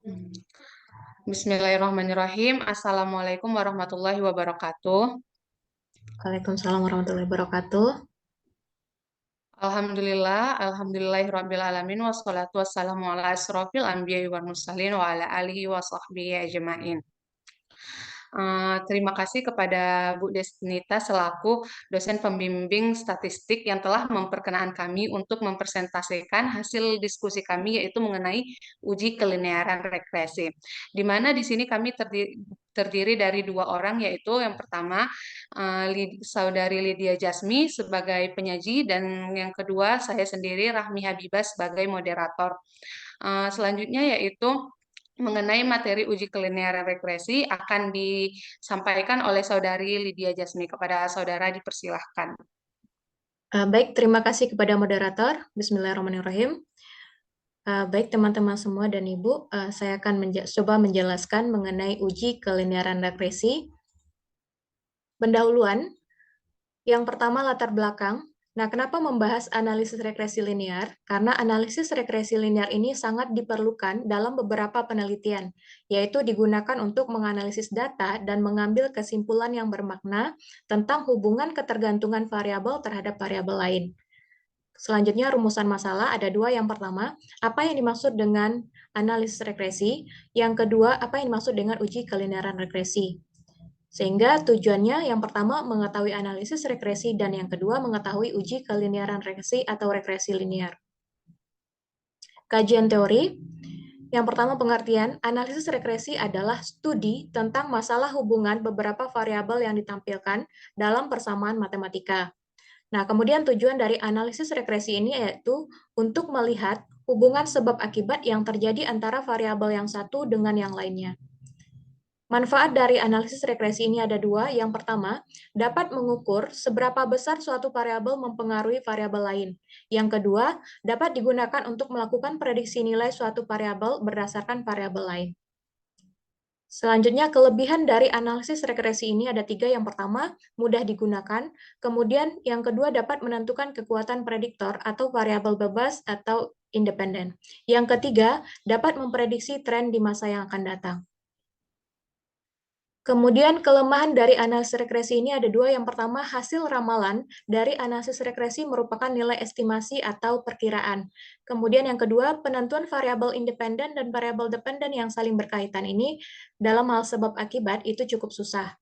Hmm. Bismillahirrahmanirrahim. Assalamualaikum warahmatullahi wabarakatuh. Waalaikumsalam warahmatullahi wabarakatuh. Alhamdulillahirabbil alamin wassalatu wassalamu ala asrofil anbiya'i wal mursalin wa ala alihi wa sahbihi ajma'in. Terima kasih kepada Bu Desnita selaku dosen pembimbing statistik yang telah memperkenankan kami untuk mempresentasikan hasil diskusi kami yaitu mengenai uji kelinearan regresi. Di mana di sini kami terdiri dari dua orang yaitu yang pertama Saudari Lydia Jasmi sebagai penyaji dan yang kedua saya sendiri Rahmi Habibah sebagai moderator. Selanjutnya yaitu mengenai materi uji kelinearan regresi akan disampaikan oleh Saudari Lydia Jasmi. Kepada saudara dipersilahkan. Baik, terima kasih kepada moderator. Bismillahirrahmanirrahim. Baik teman-teman semua dan Ibu, saya akan coba menjelaskan mengenai uji kelinearan regresi. Pendahuluan, yang pertama latar belakang. Nah, kenapa membahas analisis regresi linear? Karena analisis regresi linear ini sangat diperlukan dalam beberapa penelitian, yaitu digunakan untuk menganalisis data dan mengambil kesimpulan yang bermakna tentang hubungan ketergantungan variabel terhadap variabel lain. Selanjutnya, rumusan masalah ada dua. Yang pertama, apa yang dimaksud dengan analisis regresi? Yang kedua, apa yang dimaksud dengan uji kelinearan regresi? Sehingga tujuannya yang pertama mengetahui analisis regresi dan yang kedua mengetahui uji kelinearan regresi atau regresi linear. Kajian teori. Yang pertama pengertian, analisis regresi adalah studi tentang masalah hubungan beberapa variabel yang ditampilkan dalam persamaan matematika. Nah, kemudian tujuan dari analisis regresi ini yaitu untuk melihat hubungan sebab akibat yang terjadi antara variabel yang satu dengan yang lainnya. Manfaat dari analisis regresi ini ada dua. Yang pertama, dapat mengukur seberapa besar suatu variabel mempengaruhi variabel lain. Yang kedua, dapat digunakan untuk melakukan prediksi nilai suatu variabel berdasarkan variabel lain. Selanjutnya, kelebihan dari analisis regresi ini ada tiga. Yang pertama, mudah digunakan. Kemudian, yang kedua dapat menentukan kekuatan prediktor atau variabel bebas atau independen. Yang ketiga, dapat memprediksi tren di masa yang akan datang. Kemudian kelemahan dari analisis regresi ini ada dua. Yang pertama, hasil ramalan dari analisis regresi merupakan nilai estimasi atau perkiraan. Kemudian yang kedua, penentuan variabel independen dan variabel dependen yang saling berkaitan ini dalam hal sebab akibat itu cukup susah.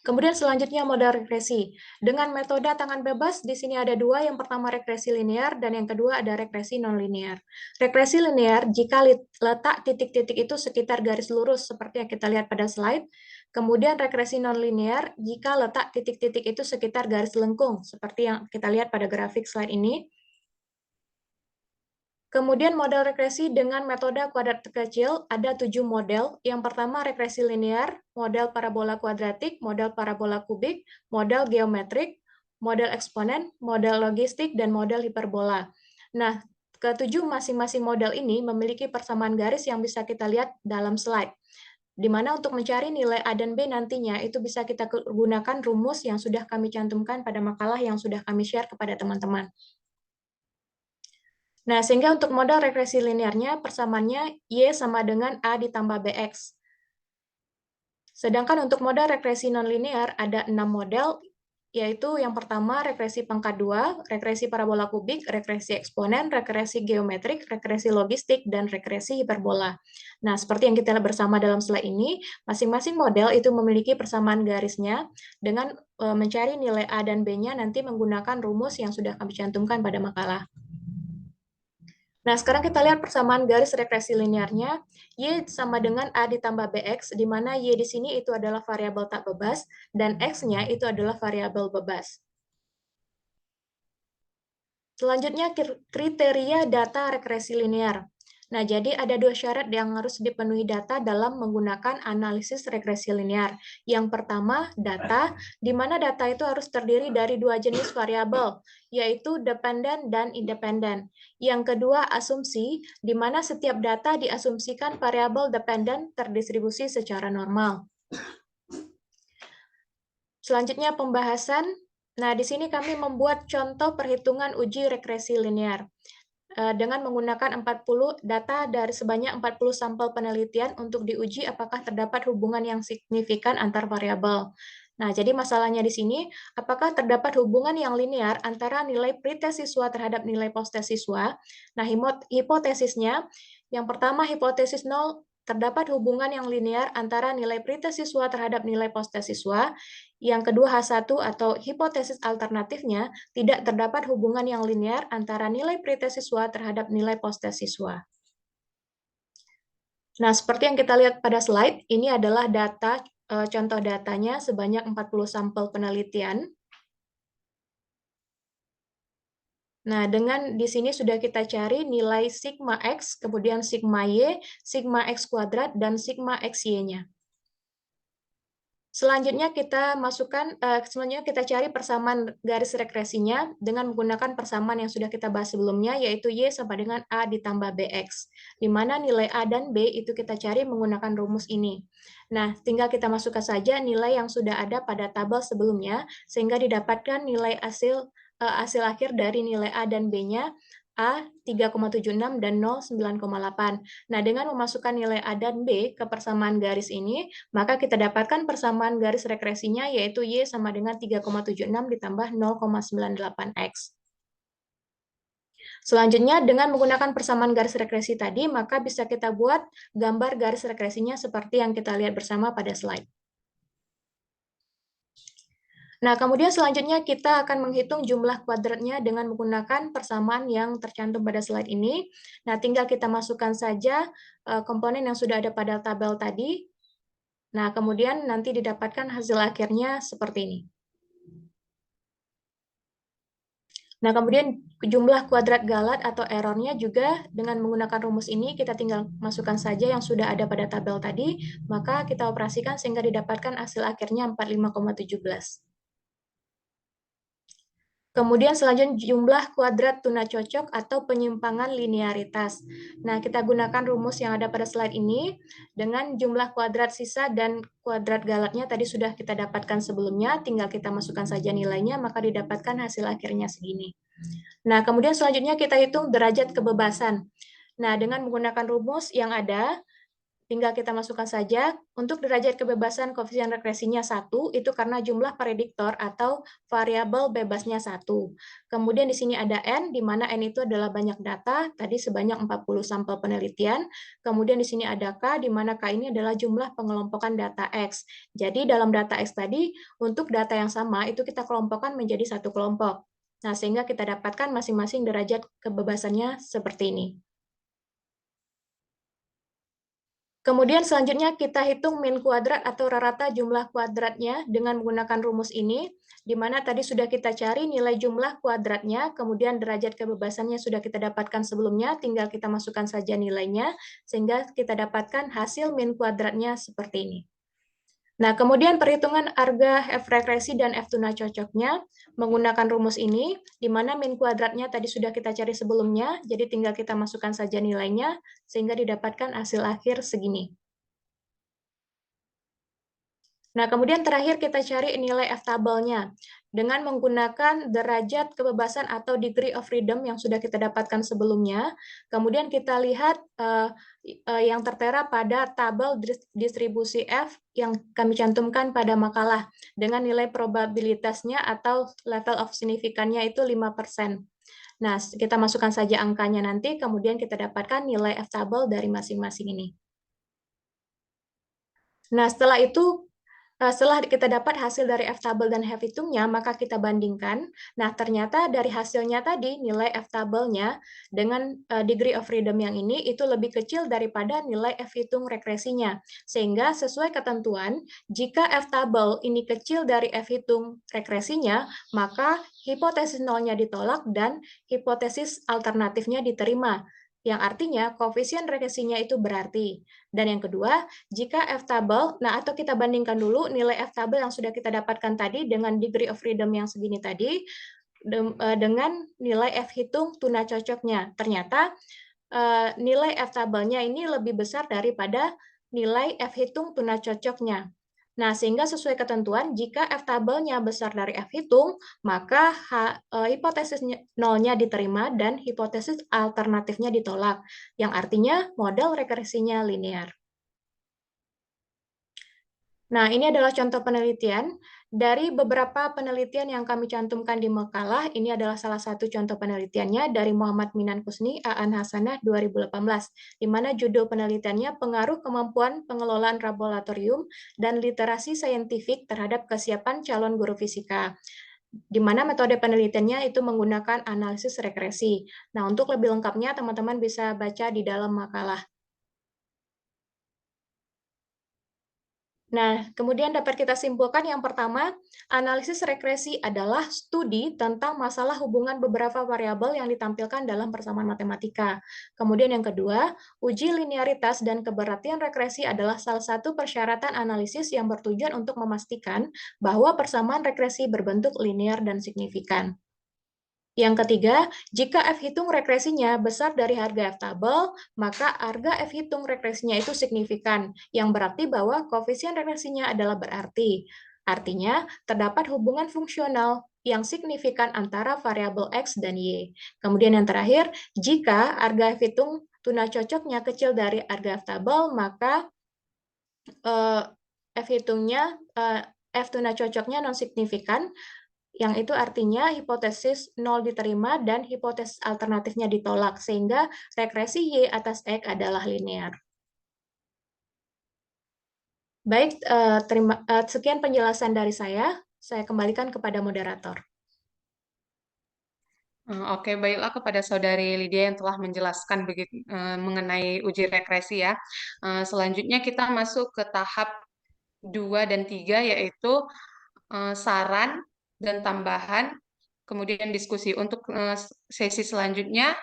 Kemudian selanjutnya model regresi. Dengan metode tangan bebas, di sini ada dua. Yang pertama regresi linear dan yang kedua ada regresi non-linear. Regresi linear jika letak titik-titik itu sekitar garis lurus seperti yang kita lihat pada slide. Kemudian regresi non-linear jika letak titik-titik itu sekitar garis lengkung seperti yang kita lihat pada grafik slide ini. Kemudian model regresi dengan metode kuadrat terkecil ada 7 model. Yang pertama regresi linear, model parabola kuadratik, model parabola kubik, model geometrik, model eksponen, model logistik, dan model hiperbola. Nah, ketujuh masing-masing model ini memiliki persamaan garis yang bisa kita lihat dalam slide. Di mana untuk mencari nilai A dan B nantinya itu bisa kita gunakan rumus yang sudah kami cantumkan pada makalah yang sudah kami share kepada teman-teman. Nah, sehingga untuk model regresi linearnya persamaannya Y sama dengan A ditambah BX. Sedangkan untuk model regresi nonlinear ada 6 model, yaitu yang pertama regresi pangkat 2, regresi parabola kubik, regresi eksponen, regresi geometrik, regresi logistik, dan regresi hiperbola. Nah, seperti yang kita lihat bersama dalam slide ini, masing-masing model itu memiliki persamaan garisnya dengan mencari nilai A dan B-nya nanti menggunakan rumus yang sudah kami cantumkan pada makalah. Nah, sekarang kita lihat persamaan garis regresi linearnya. Y sama dengan A ditambah BX, di mana Y di sini itu adalah variabel tak bebas, dan X-nya itu adalah variabel bebas. Selanjutnya, kriteria data regresi linear. Nah, jadi ada dua syarat yang harus dipenuhi data dalam menggunakan analisis regresi linear. Yang pertama, data, di mana data itu harus terdiri dari dua jenis variabel, yaitu dependen dan independen. Yang kedua, asumsi, di mana setiap data diasumsikan variabel dependen terdistribusi secara normal. Selanjutnya, pembahasan. Nah, di sini kami membuat contoh perhitungan uji regresi linear. dengan menggunakan 40 data dari sebanyak 40 sampel penelitian untuk diuji apakah terdapat hubungan yang signifikan antar variabel. Nah, jadi masalahnya di sini, apakah terdapat hubungan yang linear antara nilai pretest siswa terhadap nilai post-test siswa? Nah, hipotesisnya, yang pertama hipotesis 0, terdapat hubungan yang linear antara nilai pretest siswa terhadap nilai post-test siswa. Yang kedua, H1 atau hipotesis alternatifnya, tidak terdapat hubungan yang linear antara nilai pretest siswa terhadap nilai post-test siswa. Nah, seperti yang kita lihat pada slide, ini adalah data contoh datanya sebanyak 40 sampel penelitian. Nah, dengan di sini sudah kita cari nilai sigma X, kemudian sigma Y, sigma X kuadrat, dan sigma XY-nya. Selanjutnya selanjutnya kita cari persamaan garis regresinya dengan menggunakan persamaan yang sudah kita bahas sebelumnya, yaitu Y sama dengan A ditambah BX, di mana nilai A dan B itu kita cari menggunakan rumus ini. Nah, tinggal kita masukkan saja nilai yang sudah ada pada tabel sebelumnya, sehingga didapatkan nilai hasil akhir dari nilai A dan B-nya, A 3,76 dan 0 9,8. Nah, dengan memasukkan nilai A dan B ke persamaan garis ini, maka kita dapatkan persamaan garis regresinya yaitu Y sama dengan 3,76 ditambah 0,98X. Selanjutnya, dengan menggunakan persamaan garis regresi tadi, maka bisa kita buat gambar garis regresinya seperti yang kita lihat bersama pada slide. Nah, kemudian selanjutnya kita akan menghitung jumlah kuadratnya dengan menggunakan persamaan yang tercantum pada slide ini. Nah, tinggal kita masukkan saja komponen yang sudah ada pada tabel tadi. Nah, kemudian nanti didapatkan hasil akhirnya seperti ini. Nah, kemudian jumlah kuadrat galat atau errornya juga dengan menggunakan rumus ini, kita tinggal masukkan saja yang sudah ada pada tabel tadi, maka kita operasikan sehingga didapatkan hasil akhirnya 45,17. Kemudian selanjutnya jumlah kuadrat tuna cocok atau penyimpangan linearitas. Nah, kita gunakan rumus yang ada pada slide ini dengan jumlah kuadrat sisa dan kuadrat galatnya tadi sudah kita dapatkan sebelumnya, tinggal kita masukkan saja nilainya, maka didapatkan hasil akhirnya segini. Nah, kemudian selanjutnya kita hitung derajat kebebasan. Nah, dengan menggunakan rumus yang ada, tinggal kita masukkan saja. Untuk derajat kebebasan koefisien regresinya 1, itu karena jumlah prediktor atau variabel bebasnya 1. Kemudian di sini ada N, di mana N itu adalah banyak data, tadi sebanyak 40 sampel penelitian. Kemudian di sini ada K, di mana K ini adalah jumlah pengelompokan data X. Jadi dalam data X tadi, untuk data yang sama, itu kita kelompokkan menjadi satu kelompok. Nah, sehingga kita dapatkan masing-masing derajat kebebasannya seperti ini. Kemudian selanjutnya kita hitung min kuadrat atau rata jumlah kuadratnya dengan menggunakan rumus ini, di mana tadi sudah kita cari nilai jumlah kuadratnya, kemudian derajat kebebasannya sudah kita dapatkan sebelumnya, tinggal kita masukkan saja nilainya, sehingga kita dapatkan hasil min kuadratnya seperti ini. Nah, kemudian perhitungan harga F regresi dan F tuna cocoknya menggunakan rumus ini, di mana min kuadratnya tadi sudah kita cari sebelumnya, jadi tinggal kita masukkan saja nilainya, sehingga didapatkan hasil akhir segini. Nah, kemudian terakhir kita cari nilai F-tabelnya dengan menggunakan derajat kebebasan atau degree of freedom yang sudah kita dapatkan sebelumnya. Kemudian kita lihat yang tertera pada tabel distribusi F yang kami cantumkan pada makalah dengan nilai probabilitasnya atau level of signifikannya itu 5%. Nah, kita masukkan saja angkanya nanti, kemudian kita dapatkan nilai F-tabel dari masing-masing ini. Nah, setelah kita dapat hasil dari F-tabel dan F-hitungnya, maka kita bandingkan. Nah, ternyata dari hasilnya tadi, nilai F-tabelnya dengan degree of freedom yang ini, itu lebih kecil daripada nilai F-hitung regresinya. Sehingga sesuai ketentuan, jika F-tabel ini kecil dari F-hitung regresinya, maka hipotesis nolnya ditolak dan hipotesis alternatifnya diterima. Yang artinya koefisien regresinya itu berarti. Dan yang kedua, jika F-tabel, nah atau kita bandingkan dulu nilai F-tabel yang sudah kita dapatkan tadi dengan degree of freedom yang segini tadi, dengan nilai F-hitung tuna cocoknya. Ternyata nilai F-tabelnya ini lebih besar daripada nilai F-hitung tuna cocoknya. Nah, sehingga sesuai ketentuan, jika F tabelnya besar dari F hitung, maka hipotesis nolnya diterima dan hipotesis alternatifnya ditolak, yang artinya model regresinya linear. Nah, ini adalah contoh penelitian. Dari beberapa penelitian yang kami cantumkan di makalah, ini adalah salah satu contoh penelitiannya dari Muhammad Minan Kusni, Aan Hasanah 2018, di mana judul penelitiannya Pengaruh Kemampuan Pengelolaan Laboratorium dan Literasi Saintifik terhadap Kesiapan Calon Guru Fisika, di mana metode penelitiannya itu menggunakan analisis regresi. Nah, untuk lebih lengkapnya, teman-teman bisa baca di dalam makalah. Nah, kemudian dapat kita simpulkan yang pertama, analisis regresi adalah studi tentang masalah hubungan beberapa variabel yang ditampilkan dalam persamaan matematika. Kemudian yang kedua, uji linearitas dan keberartian regresi adalah salah satu persyaratan analisis yang bertujuan untuk memastikan bahwa persamaan regresi berbentuk linear dan signifikan. Yang ketiga, jika F hitung regresinya besar dari harga F tabel, maka harga F hitung regresinya itu signifikan, yang berarti bahwa koefisien regresinya adalah berarti. Artinya, terdapat hubungan fungsional yang signifikan antara variabel X dan Y. Kemudian yang terakhir, jika harga F hitung tuna cocoknya kecil dari harga F tabel, maka F hitungnya, F tuna cocoknya non signifikan, yang itu artinya hipotesis nol diterima dan hipotesis alternatifnya ditolak, sehingga regresi Y atas X adalah linear. Baik, sekian penjelasan dari saya kembalikan kepada moderator. Oke, baiklah kepada Saudari Lydia yang telah menjelaskan mengenai uji regresi ya. Selanjutnya kita masuk ke tahap 2 dan 3 yaitu saran dan tambahan, kemudian diskusi. Untuk sesi selanjutnya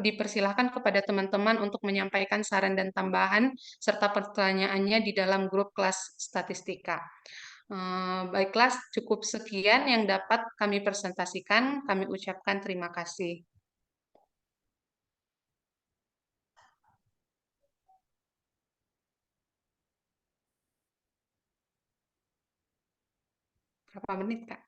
dipersilahkan kepada teman-teman untuk menyampaikan saran dan tambahan serta pertanyaannya di dalam grup kelas statistika. Baiklah, cukup sekian yang dapat kami presentasikan. Kami ucapkan terima kasih. Berapa menit, Kak?